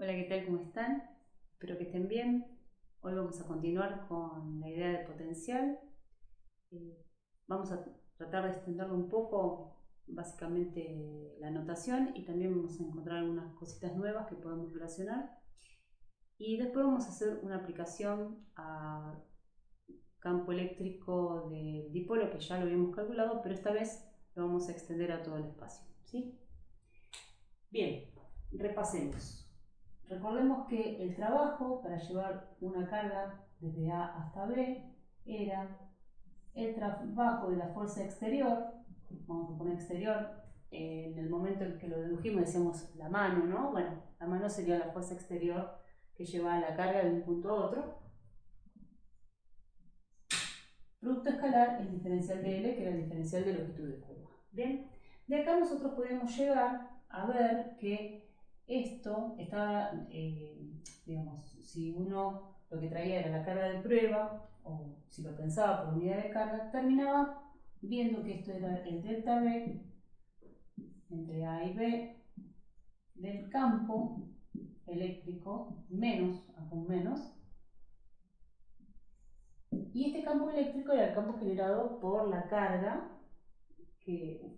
Hola, ¿qué tal? ¿Cómo están? Espero que estén bien. Hoy vamos a continuar con la idea de potencial. Eh, Vamos a tratar de extenderlo un poco, básicamente la notación, y también vamos a encontrar algunas cositas nuevas que podemos relacionar. Y después vamos a hacer una aplicación a campo eléctrico del dipolo, que ya lo habíamos calculado, pero esta vez lo vamos a extender a todo el espacio, ¿sí? Bien, repasemos. Recordemos que el trabajo para llevar una carga desde A hasta B era el trabajo de la fuerza exterior, vamos a poner exterior, en el momento en que lo dedujimos decíamos la mano, ¿no? Bueno, la mano sería la fuerza exterior que lleva la carga de un punto a otro. Producto escalar, el diferencial de L, que era el diferencial de longitud de curva. Bien, de acá nosotros podemos llegar a ver que esto está, digamos, si uno lo que traía era la carga de prueba, o si lo pensaba por unidad de carga, terminaba viendo que esto era el delta B entre A y B del campo eléctrico menos, acá un menos, y este campo eléctrico era el campo generado por la carga,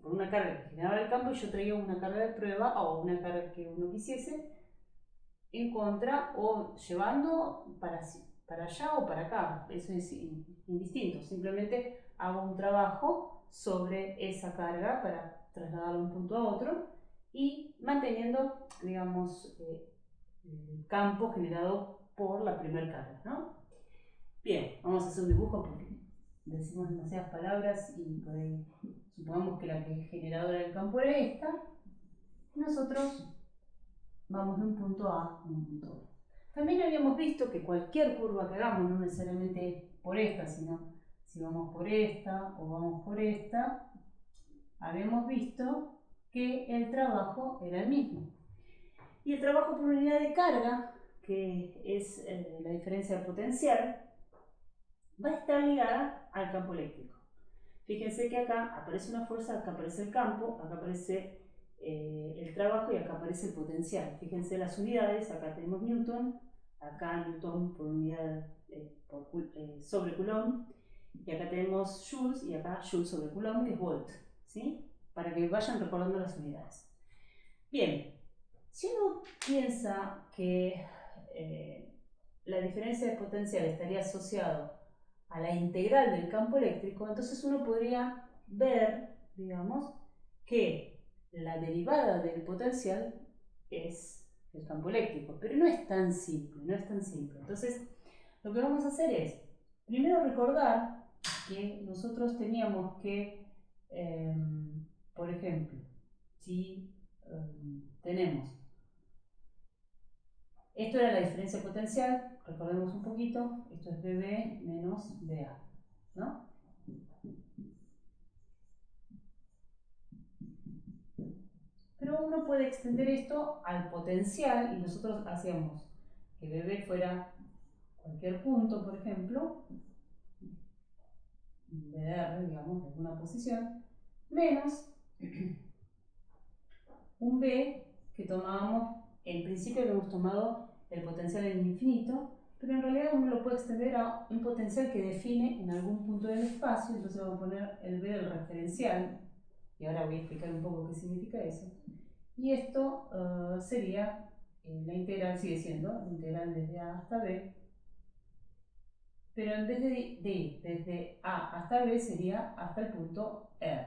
por una carga que generaba el campo, y yo traía una carga de prueba o una carga que uno quisiese en contra, o llevando para allá o para acá. Eso es indistinto, simplemente hago un trabajo sobre esa carga para trasladarlo de un punto a otro y manteniendo, digamos, el campo generado por la primera carga, ¿no? Bien, vamos a hacer un dibujo porque decimos demasiadas palabras y por ahí supongamos que la que es generadora del campo era esta. Nosotros vamos de un punto A a un punto B. También habíamos visto que cualquier curva que hagamos, no necesariamente por esta, sino si vamos por esta o vamos por esta, habíamos visto que el trabajo era el mismo. Y el trabajo por unidad de carga, que es la diferencia de potencial, va a estar ligada al campo eléctrico. Fíjense que acá aparece una fuerza, acá aparece el campo, acá aparece el trabajo y acá aparece el potencial. Fíjense las unidades, acá tenemos Newton, acá Newton por unidad sobre Coulomb, y acá tenemos Joules y acá Joules sobre Coulomb, que es Volt, ¿sí? Para que vayan recordando las unidades. Bien, si uno piensa que la diferencia de potencial estaría asociado a la integral del campo eléctrico, entonces uno podría ver, digamos, que la derivada del potencial es el campo eléctrico, pero no es tan simple, no es tan simple. Entonces, lo que vamos a hacer es, primero recordar que nosotros teníamos que, por ejemplo, si tenemos, esto era la diferencia potencial, recordemos un poquito, esto es BB menos BA, ¿no? Pero uno puede extender esto al potencial y nosotros hacíamos que BB fuera cualquier punto, por ejemplo, BR, digamos, de alguna posición, menos un B que tomábamos, en principio habíamos tomado el potencial en infinito, pero en realidad uno lo puede extender a un potencial que define en algún punto del espacio, entonces vamos a poner el B del referencial, y ahora voy a explicar un poco qué significa eso. Y esto sería, la integral sigue siendo, la integral desde A hasta B, pero en vez de ir desde A hasta B sería hasta el punto R.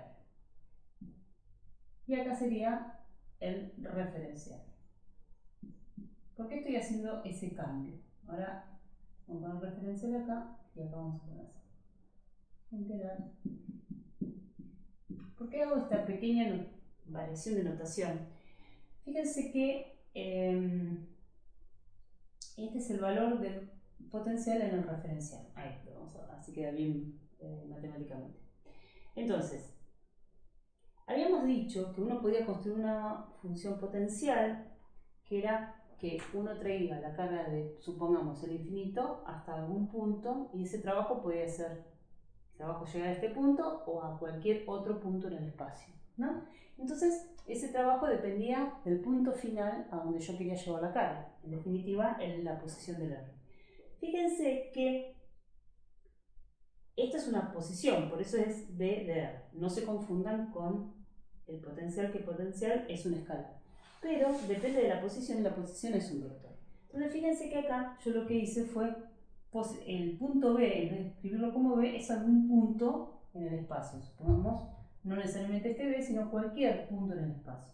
Y acá sería el referencial. ¿Por qué estoy haciendo ese cambio? Ahora vamos a poner referencial acá y acá vamos a poner así. Integral. ¿Por qué hago esta pequeña variación de notación? Fíjense que este es el valor del potencial en el referencial. Ahí lo vamos a, así queda bien matemáticamente. Entonces, habíamos dicho que uno podía construir una función potencial que era que uno traía la carga de, supongamos, el infinito hasta algún punto, y ese trabajo podía ser, el trabajo llega a este punto o a cualquier otro punto en el espacio. ¿no? Entonces, ese trabajo dependía del punto final a donde yo quería llevar la carga, en definitiva, en la posición del R. Fíjense que esta es una posición, por eso es D de R. No se confundan con el potencial, que potencial es una escala. Pero depende de la posición y la posición es un vector. Entonces fíjense que acá yo lo que hice fue el punto B, en vez de escribirlo como B, es algún punto en el espacio. Supongamos no necesariamente este B, sino cualquier punto en el espacio.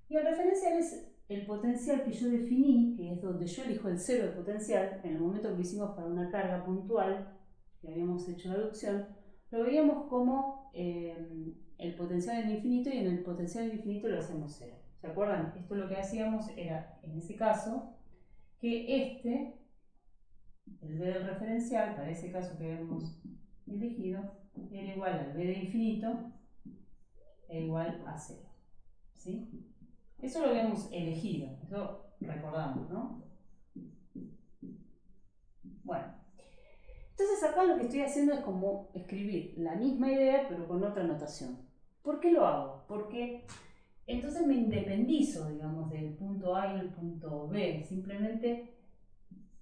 Y el referencial es el potencial que yo definí, que es donde yo elijo el cero de potencial, en el momento que lo hicimos para una carga puntual, que habíamos hecho la deducción, lo veíamos como el potencial en infinito, y en el potencial en infinito lo hacemos cero. ¿Se acuerdan? Esto lo que hacíamos era, en ese caso, que el B del referencial, para ese caso que habíamos elegido, era igual al B de infinito e igual a cero. ¿Sí? Eso lo habíamos elegido, eso recordamos, ¿no? Bueno, entonces acá lo que estoy haciendo es como escribir la misma idea pero con otra notación. ¿Por qué lo hago? Porque entonces me independizo, digamos, del punto A y el punto B. Simplemente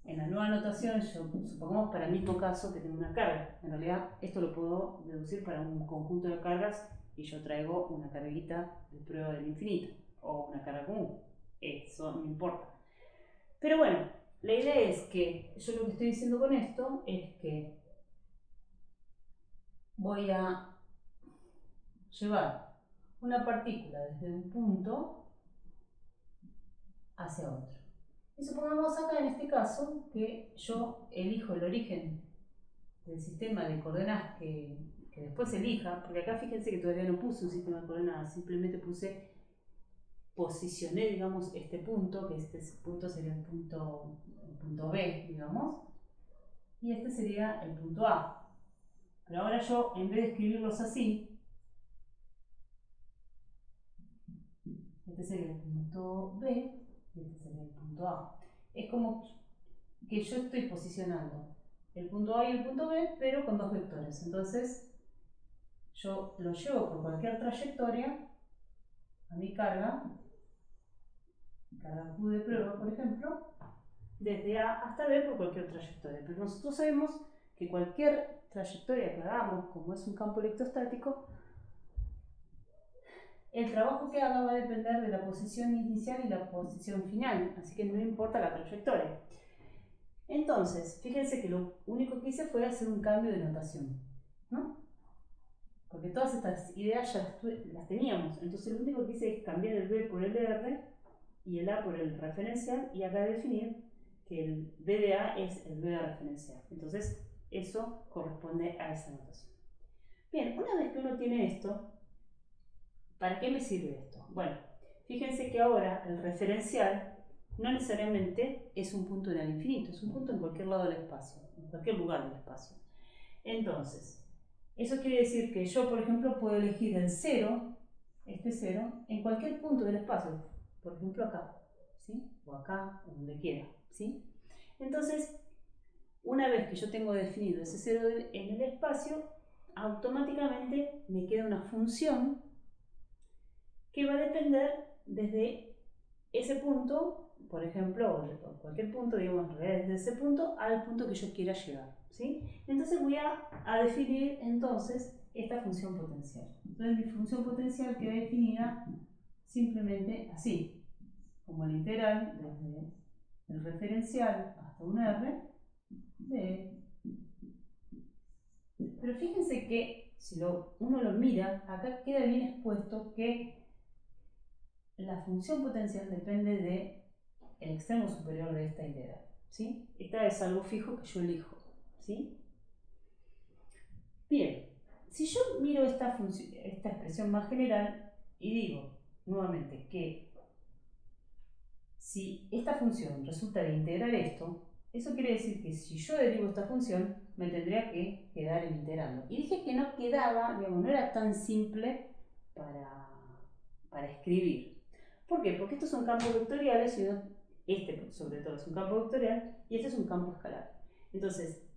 en la nueva notación, supongamos para el mismo caso que tengo una carga. En realidad esto lo puedo deducir para un conjunto de cargas y yo traigo una carguita de prueba del infinito o una carga común. Eso no importa. Pero bueno, la idea es que yo lo que estoy diciendo con esto es que voy a llevar una partícula desde un punto hacia otro. Y supongamos acá en este caso que yo elijo el origen del sistema de coordenadas que después elija, porque acá fíjense que todavía no puse un sistema de coordenadas, simplemente posicioné, digamos, este punto, que este punto sería el punto B, digamos, y este sería el punto A. Pero ahora yo, en vez de escribirlos así, este sería el punto B y este sería el punto A. Es como que yo estoy posicionando el punto A y el punto B, pero con dos vectores. Entonces, yo lo llevo por cualquier trayectoria a mi carga Q de prueba, por ejemplo, desde A hasta B por cualquier trayectoria. Pero nosotros sabemos que cualquier trayectoria que hagamos, como es un campo electrostático, el trabajo que haga va a depender de la posición inicial y la posición final, así que no importa la trayectoria. Entonces, fíjense que lo único que hice fue hacer un cambio de notación, ¿no? Porque todas estas ideas ya las teníamos, entonces lo único que hice es cambiar el B por el R y el A por el referencial, y acá definir que el B de A es el B de referencial. Entonces, eso corresponde a esa notación. Bien, una vez que uno tiene esto, ¿para qué me sirve esto? Bueno, fíjense que ahora el referencial no necesariamente es un punto en el infinito, es un punto en cualquier lado del espacio, en cualquier lugar del espacio. Entonces, eso quiere decir que yo, por ejemplo, puedo elegir el 0, este 0, en cualquier punto del espacio, por ejemplo acá, ¿sí? O acá, o donde quiera, ¿sí? Entonces, una vez que yo tengo definido ese 0 en el espacio, automáticamente me queda una función que va a depender desde ese punto, por ejemplo, o cualquier punto, digamos, desde ese punto al punto que yo quiera llegar, ¿sí? Entonces voy a definir entonces esta función potencial. Entonces mi función potencial queda definida simplemente así, como la integral desde el referencial hasta un R de... Pero fíjense que si uno lo mira, acá queda bien expuesto que la función potencial depende del extremo superior de esta integral, ¿sí? Esta es algo fijo que yo elijo, ¿sí? Bien, si yo miro esta expresión más general y digo nuevamente que si esta función resulta de integrar esto, eso quiere decir que si yo derivo esta función, me tendría que quedar en integrando. Y dije que no quedaba, digamos, no era tan simple para escribir. ¿Por qué? Porque estos son campos vectoriales, y este sobre todo es un campo vectorial y este es un campo escalar. Entonces,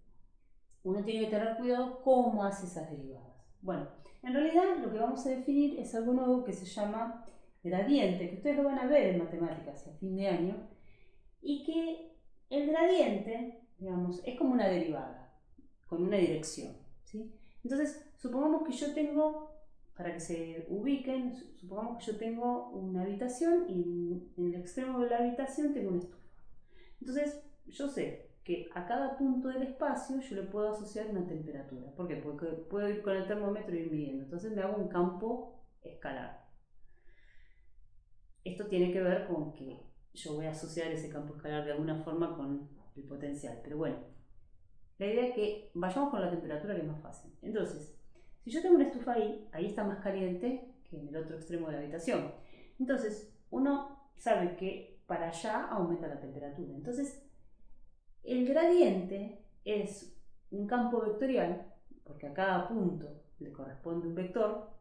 uno tiene que tener cuidado cómo hace esas derivadas. Bueno, En realidad lo que vamos a definir es algo nuevo que se llama gradiente, que ustedes lo van a ver en matemáticas a fin de año, y que el gradiente, digamos, es como una derivada, con una dirección, ¿sí? Entonces, supongamos que yo tengo, para que se ubiquen, supongamos que yo tengo una habitación y en el extremo de la habitación tengo una estufa. Entonces, yo sé que a cada punto del espacio yo le puedo asociar una temperatura. ¿Por qué? Porque puedo ir con el termómetro y ir midiendo. Entonces me hago un campo escalar. Esto tiene que ver con que yo voy a asociar ese campo escalar de alguna forma con el potencial. Pero bueno, la idea es que vayamos con la temperatura, que es más fácil. Entonces, si yo tengo una estufa ahí está más caliente que en el otro extremo de la habitación. Entonces, uno sabe que para allá aumenta la temperatura. Entonces, el gradiente es un campo vectorial, porque a cada punto le corresponde un vector,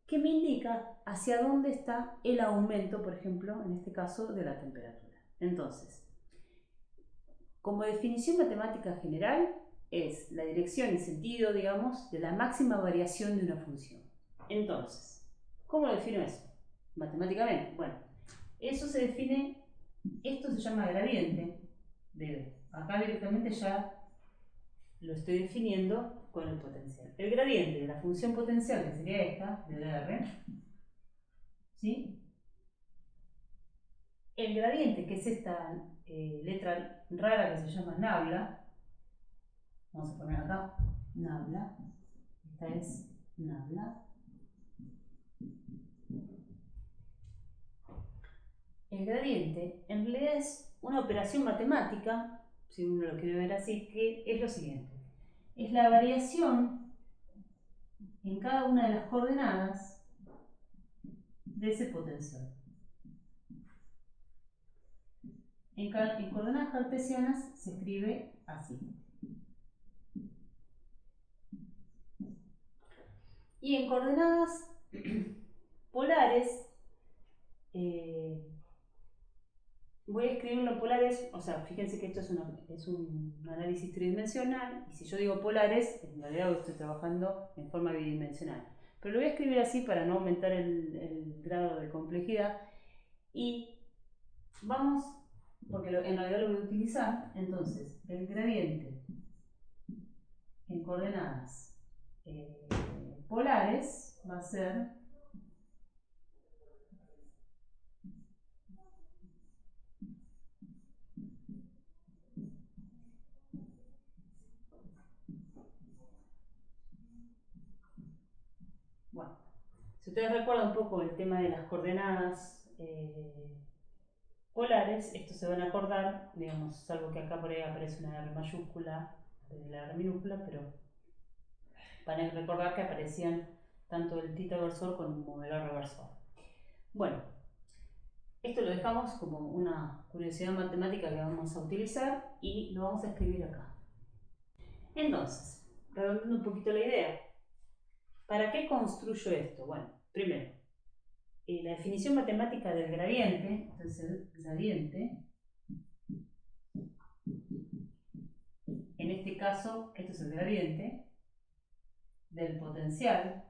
que me indica hacia dónde está el aumento, por ejemplo, en este caso, de la temperatura. Entonces, como definición matemática general, es la dirección y sentido, digamos, de la máxima variación de una función. Entonces, ¿cómo lo defino eso? Matemáticamente. Bueno, eso se define, esto se llama gradiente de B. Acá directamente ya lo estoy definiendo con el potencial. El gradiente de la función potencial, que sería esta, de R, ¿sí? El gradiente, que es esta letra rara que se llama nabla, vamos a poner acá, nabla, esta es nabla. El gradiente en realidad es una operación matemática, si uno lo quiere ver así, que es lo siguiente. Es la variación en cada una de las coordenadas de ese potencial. En coordenadas cartesianas se escribe así. Y en coordenadas polares, voy a escribirlo en polares, o sea, fíjense que esto es un análisis tridimensional, y si yo digo polares, en realidad estoy trabajando en forma bidimensional. Pero lo voy a escribir así para no aumentar el grado de complejidad. Y vamos, porque en realidad lo voy a utilizar, entonces, el gradiente en coordenadas polares va a ser bueno, si ustedes recuerdan un poco el tema de las coordenadas polares, esto se van a acordar, digamos, salvo que acá por ahí aparece una R mayúscula de la R minúscula, pero van a recordar que aparecían tanto el tita versor con un modelo reversor. Bueno, esto lo dejamos como una curiosidad matemática que vamos a utilizar y lo vamos a escribir acá. Entonces, redondeando un poquito la idea, ¿para qué construyo esto? Bueno, primero, la definición matemática del gradiente, entonces el gradiente, en este caso, esto es el gradiente del potencial.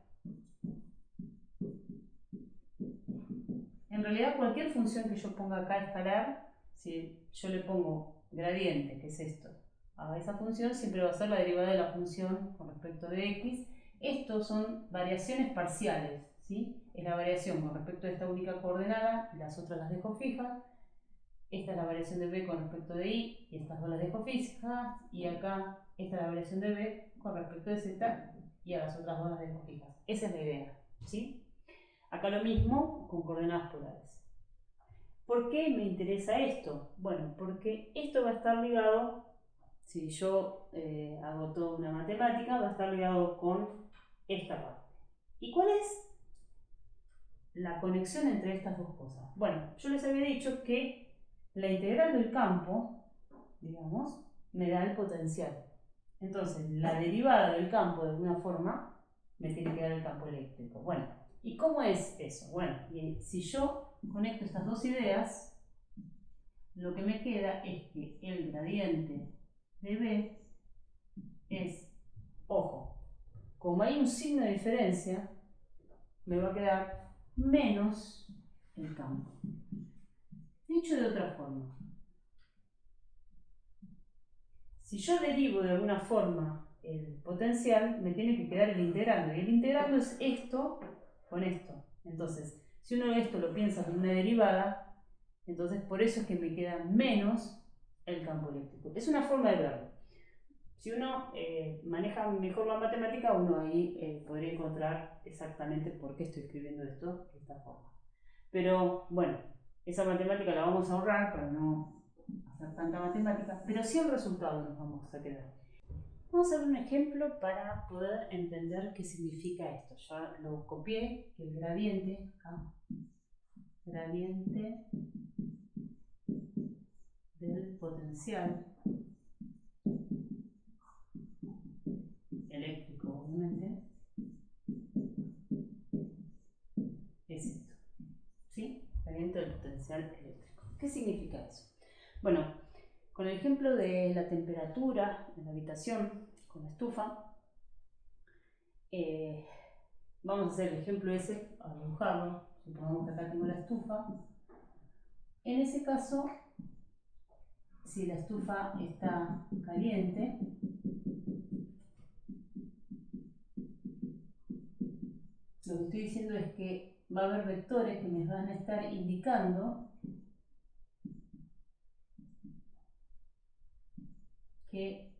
En realidad, cualquier función que yo ponga acá escalar, si yo le pongo gradiente, que es esto, a esa función, siempre va a ser la derivada de la función con respecto de x. Estos son variaciones parciales, ¿sí? Es la variación con respecto a esta única coordenada, y las otras las dejo fijas. Esta es la variación de b con respecto de y estas dos las dejo fijas. Y acá, esta es la variación de b con respecto de z, y a las otras dos las dejo fijas. Esa es la idea, ¿sí? Acá lo mismo con coordenadas polares. ¿Por qué me interesa esto? Bueno, porque esto va a estar ligado, si yo hago toda una matemática, va a estar ligado con esta parte. ¿Y cuál es la conexión entre estas dos cosas? Bueno, yo les había dicho que la integral del campo, digamos, me da el potencial. Entonces, la derivada del campo, de alguna forma, me tiene que dar el campo eléctrico. Bueno, ¿y cómo es eso? Bueno, y si yo conecto estas dos ideas, lo que me queda es que el gradiente de B es, ojo, como hay un signo de diferencia, me va a quedar menos el campo. Dicho de otra forma, si yo derivo de alguna forma el potencial, me tiene que quedar el integrando. Y el integrando es esto con esto. Entonces, si uno esto lo piensa como una derivada, entonces por eso es que me queda menos el campo eléctrico. Es una forma de verlo. Si uno maneja mejor la matemática, uno ahí podría encontrar exactamente por qué estoy escribiendo esto de esta forma. Pero bueno, esa matemática la vamos a ahorrar para no hacer tanta matemática, pero sí el resultado nos vamos a quedar. Vamos a ver un ejemplo para poder entender qué significa esto. Ya lo copié, que el gradiente, acá, gradiente del potencial eléctrico, obviamente, es esto, ¿sí? Gradiente del potencial eléctrico. ¿Qué significa eso? Bueno, con el ejemplo de la temperatura en la habitación con la estufa, vamos a hacer el ejemplo ese, a dibujarlo. Supongamos que acá tengo la estufa. En ese caso, si la estufa está caliente, lo que estoy diciendo es que va a haber vectores que me van a estar indicando que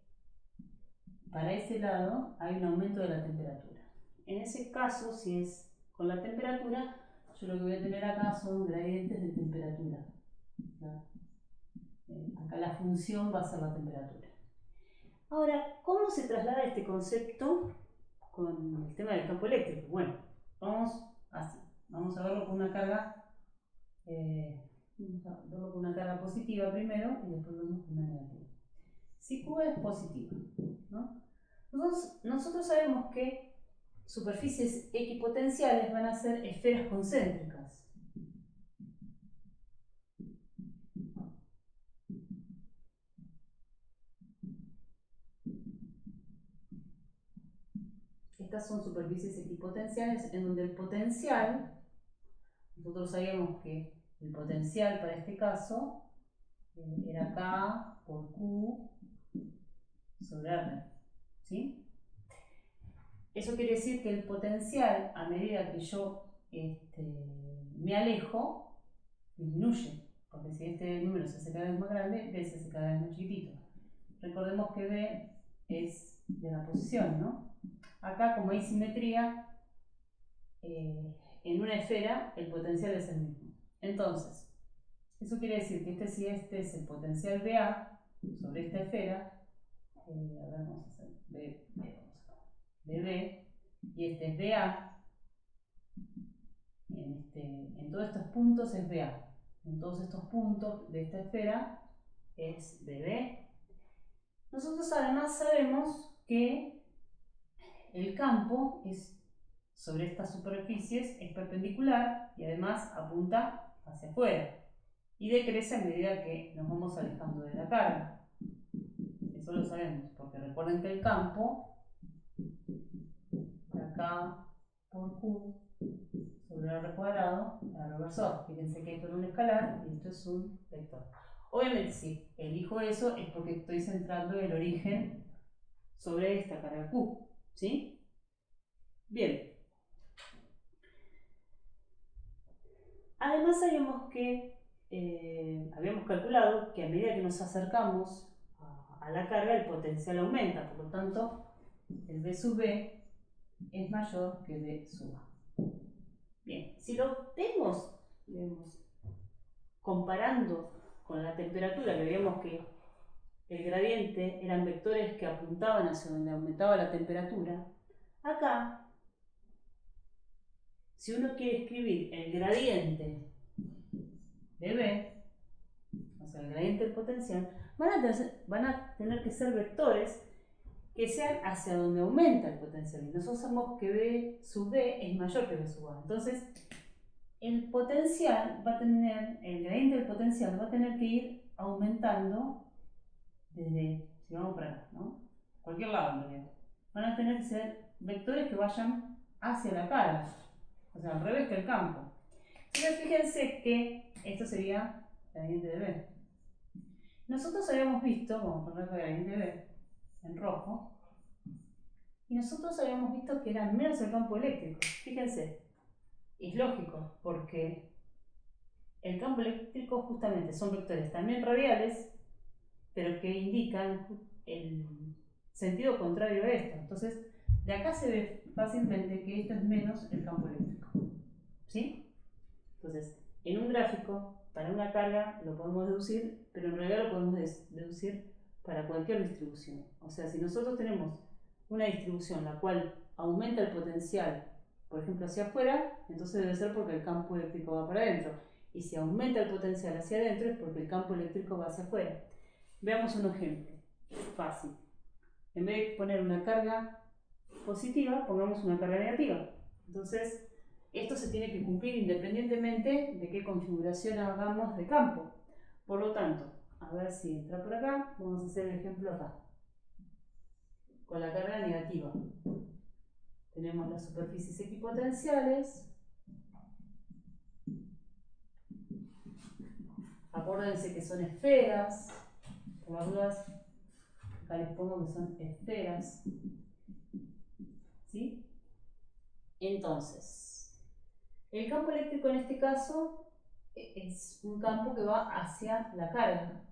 para ese lado hay un aumento de la temperatura. En ese caso, si es con la temperatura, yo lo que voy a tener acá son gradientes de temperatura. Acá la función va a ser la temperatura. Ahora, ¿cómo se traslada este concepto con el tema del campo eléctrico? Bueno, vamos así. Vamos a verlo con una carga, positiva primero y después vemos con una negativa. Si Q es positiva, ¿no? Nosotros sabemos que superficies equipotenciales van a ser esferas concéntricas. Estas son superficies equipotenciales en donde el potencial, nosotros sabíamos que el potencial para este caso era K por Q sobre R, ¿sí? Eso quiere decir que el potencial, a medida que yo me alejo, disminuye, porque si este número se hace cada vez más grande, B se hace cada vez más chiquitito. Recordemos que B es de la posición, ¿no? Acá, como hay simetría, en una esfera el potencial es el mismo. Entonces, eso quiere decir que si este es el potencial BA sobre esta esfera, a ver, vamos a hacer BB, y este es BA, en todos estos puntos es BA, en todos estos puntos de esta esfera es BB. Nosotros además sabemos que el campo sobre estas superficies es perpendicular y además apunta hacia afuera y decrece a medida que nos vamos alejando de la carga. Eso lo sabemos, porque recuerden que el campo de acá por Q sobre R cuadrado, R versor. Fíjense que esto es un escalar y esto es un vector. Obviamente, si elijo eso es porque estoy centrando el origen sobre esta carga Q, ¿sí? Bien. Además habíamos calculado que a medida que nos acercamos a la carga, el potencial aumenta, por lo tanto, el B sub B es mayor que B sub A. Bien, si lo vemos comparando con la temperatura, que veíamos que el gradiente eran vectores que apuntaban hacia donde aumentaba la temperatura, acá, si uno quiere escribir el gradiente de B, o sea, el gradiente del potencial, van a tener que ser vectores que sean hacia donde aumenta el potencial. Y nosotros sabemos que B sub B es mayor que B sub A. Entonces, el gradiente del potencial va a tener que ir aumentando desde, si vamos para acá, ¿no? Cualquier lado en realidad. Van a tener que ser vectores que vayan hacia la carga, o sea, al revés que el campo. Entonces fíjense que esto sería gradiente de B. Nosotros habíamos visto, vamos a poner la gradiente de B en rojo, y nosotros habíamos visto que era menos el campo eléctrico. Fíjense, es lógico, porque el campo eléctrico justamente son vectores también radiales, pero que indican el sentido contrario a esto. Entonces, de acá se ve fácilmente que esto es menos el campo eléctrico. ¿Sí? Entonces, en un gráfico, para una carga lo podemos deducir, pero en realidad lo podemos deducir para cualquier distribución. O sea, si nosotros tenemos una distribución la cual aumenta el potencial, por ejemplo, hacia afuera, entonces debe ser porque el campo eléctrico va para adentro. Y si aumenta el potencial hacia adentro es porque el campo eléctrico va hacia afuera. Veamos un ejemplo fácil. En vez de poner una carga positiva, pongamos una carga negativa. Entonces, esto se tiene que cumplir independientemente de qué configuración hagamos de campo. Por lo tanto, a ver si entra por acá, vamos a hacer el ejemplo acá. Con la carga negativa. Tenemos las superficies equipotenciales. Acuérdense que son esferas. Por las dudas, acá les pongo que son esferas. ¿Sí? Entonces, el campo eléctrico en este caso es un campo que va hacia la carga.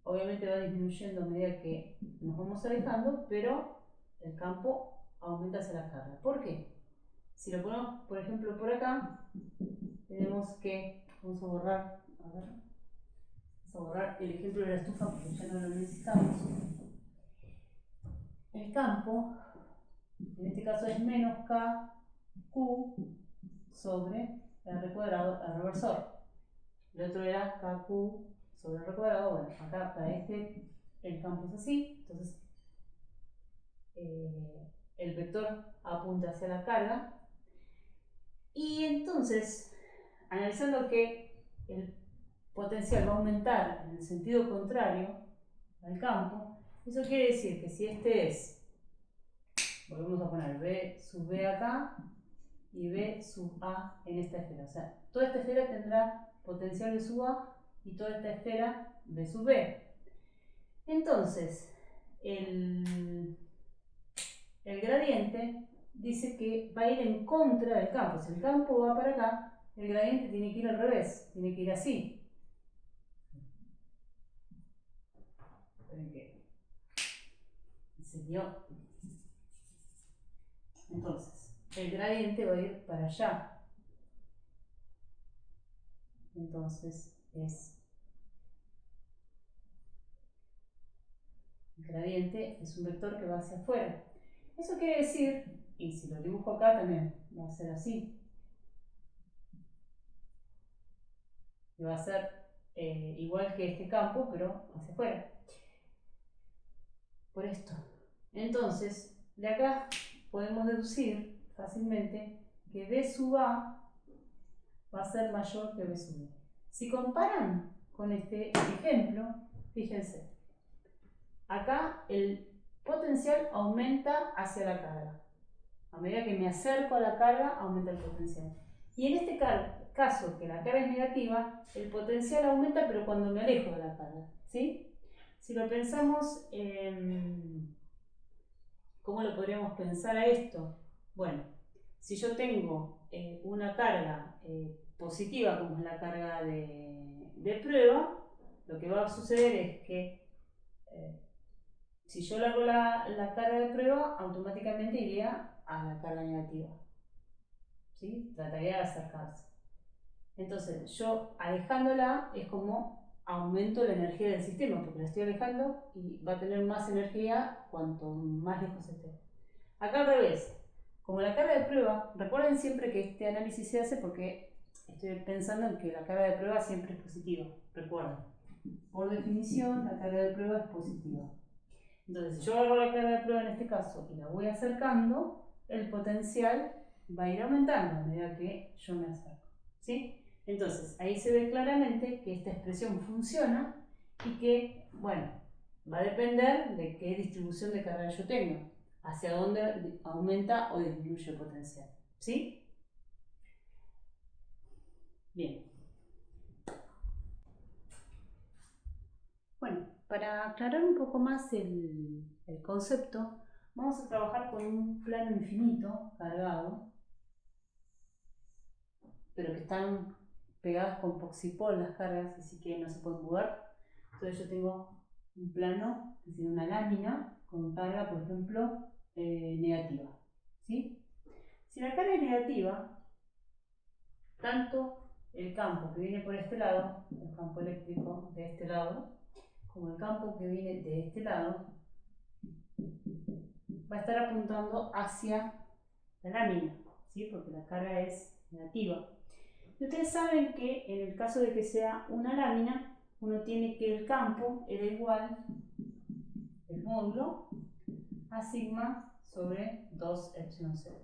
Obviamente va disminuyendo a medida que nos vamos alejando, pero el campo aumenta hacia la carga. ¿Por qué? Si lo ponemos, por ejemplo, por acá, tenemos que, vamos a borrar el ejemplo de la estufa porque ya no lo necesitamos. El campo, en este caso es menos KQ sobre R cuadrado, R reversor. El otro era KQ sobre R cuadrado. Bueno, acá para este el campo es así, entonces el vector apunta hacia la carga. Y entonces, analizando que el potencial va a aumentar en el sentido contrario al campo, eso quiere decir que si este es, volvemos a poner B sub B acá y B sub A en esta esfera, o sea, toda esta esfera tendrá potencial B sub A y toda esta esfera B sub B. Entonces, el gradiente dice que va a ir en contra del campo. Si el campo va para acá, el gradiente tiene que ir al revés, tiene que ir así. Esperen que enseñó. Entonces, el gradiente va a ir para allá. Entonces, el gradiente es un vector que va hacia afuera. Eso quiere decir, y si lo dibujo acá también va a ser así. Y va a ser igual que este campo, pero hacia afuera. Por esto. Entonces, de acá podemos deducir fácilmente que B sub A va a ser mayor que B sub B. Si comparan con este ejemplo, fíjense, acá el potencial aumenta hacia la carga. A medida que me acerco a la carga, aumenta el potencial. Y en este caso, que la carga es negativa, el potencial aumenta, pero cuando me alejo de la carga. ¿Sí? Si lo pensamos, ¿cómo lo podríamos pensar a esto? Bueno, si yo tengo una carga positiva, como es la carga de prueba, lo que va a suceder es que si yo largo la carga de prueba, automáticamente iría a la carga negativa. ¿Sí? Trataría de acercarse. Entonces, yo alejándola es como aumento la energía del sistema, porque la estoy alejando y va a tener más energía cuanto más lejos esté. Acá al revés, como la carga de prueba, recuerden siempre que este análisis se hace porque estoy pensando en que la carga de prueba siempre es positiva. Recuerden, por definición la carga de prueba es positiva. Entonces, si yo agarro la carga de prueba en este caso y la voy acercando, el potencial va a ir aumentando a medida que yo me acerco. ¿Sí? Entonces, ahí se ve claramente que esta expresión funciona y que, bueno, va a depender de qué distribución de carga yo tenga. hacia dónde aumenta o disminuye el potencial. ¿Sí? Bien. Bueno, para aclarar un poco más el concepto, vamos a trabajar con un plano infinito cargado, pero que están pegadas con poxipol las cargas, así que no se pueden mover. Entonces yo tengo un plano, es decir, una lámina con carga, por ejemplo, negativa. ¿Sí? Si la carga es negativa, tanto el campo que viene por este lado, el campo eléctrico de este lado, como el campo que viene de este lado, va a estar apuntando hacia la lámina, ¿sí? Porque la carga es negativa. Y ustedes saben que en el caso de que sea una lámina, uno tiene que el campo era igual el módulo a sigma sobre 2 epsilon 0.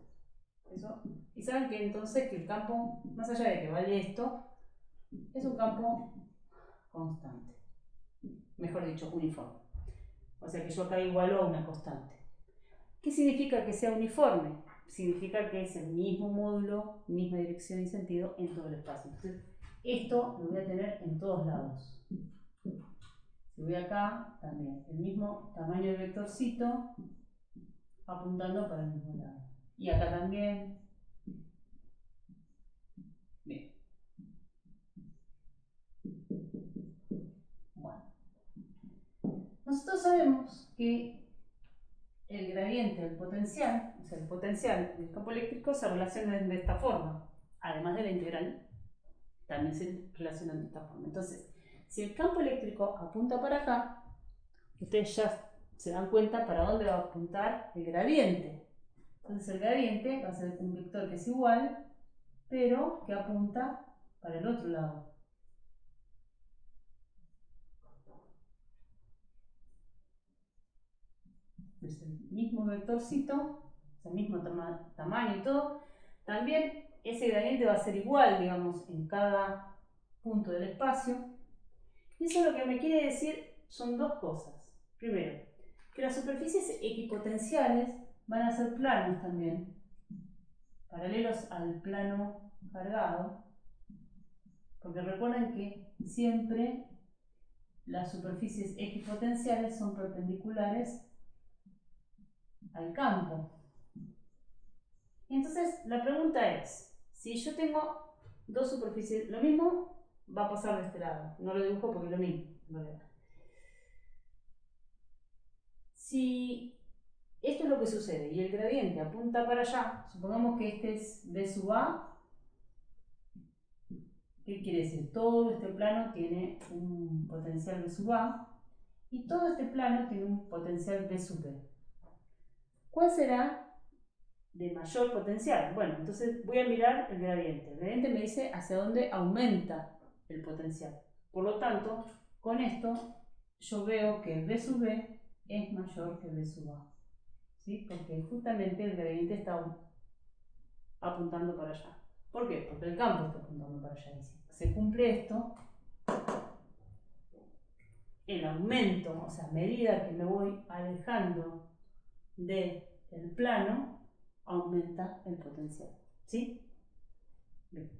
Eso. Y saben que entonces que el campo, más allá de que vale esto, es un campo constante. Mejor dicho, uniforme. O sea que yo acá igualo a una constante. ¿Qué significa que sea uniforme? Significa que es el mismo módulo, misma dirección y sentido en todo el espacio. Entonces, esto lo voy a tener en todos lados. Si voy acá, también el mismo tamaño del vectorcito apuntando para el mismo lado. Y acá también. Bien. Bueno. Nosotros sabemos que el gradiente del potencial, o sea, el potencial del campo eléctrico se relaciona de esta forma. Además de la integral, también se relacionan de esta forma. Entonces, si el campo eléctrico apunta para acá, ustedes ya se dan cuenta para dónde va a apuntar el gradiente. Entonces el gradiente va a ser un vector que es igual, pero que apunta para el otro lado. Es el mismo vectorcito, es el mismo tamaño y todo. También ese gradiente va a ser igual, digamos, en cada punto del espacio. Y eso lo que me quiere decir son dos cosas. Primero, que las superficies equipotenciales van a ser planos también, paralelos al plano cargado, porque recuerden que siempre las superficies equipotenciales son perpendiculares al campo. Entonces, la pregunta es, si yo tengo dos superficies, lo mismo va a pasar de este lado. No lo dibujo porque es lo mismo, en realidad. Si esto es lo que sucede y el gradiente apunta para allá, supongamos que este es B sub A, ¿qué quiere decir? Todo este plano tiene un potencial B sub A y todo este plano tiene un potencial B sub B. ¿Cuál será de mayor potencial? Bueno, entonces voy a mirar el gradiente. El gradiente me dice hacia dónde aumenta el potencial. Por lo tanto, con esto yo veo que B sub B es mayor que B sub A. ¿Sí? Porque justamente el gradiente está apuntando para allá. ¿Por qué? Porque el campo está apuntando para allá. Se cumple esto, el aumento, o sea, a medida que me voy alejando del plano, aumenta el potencial. ¿Sí? Bien.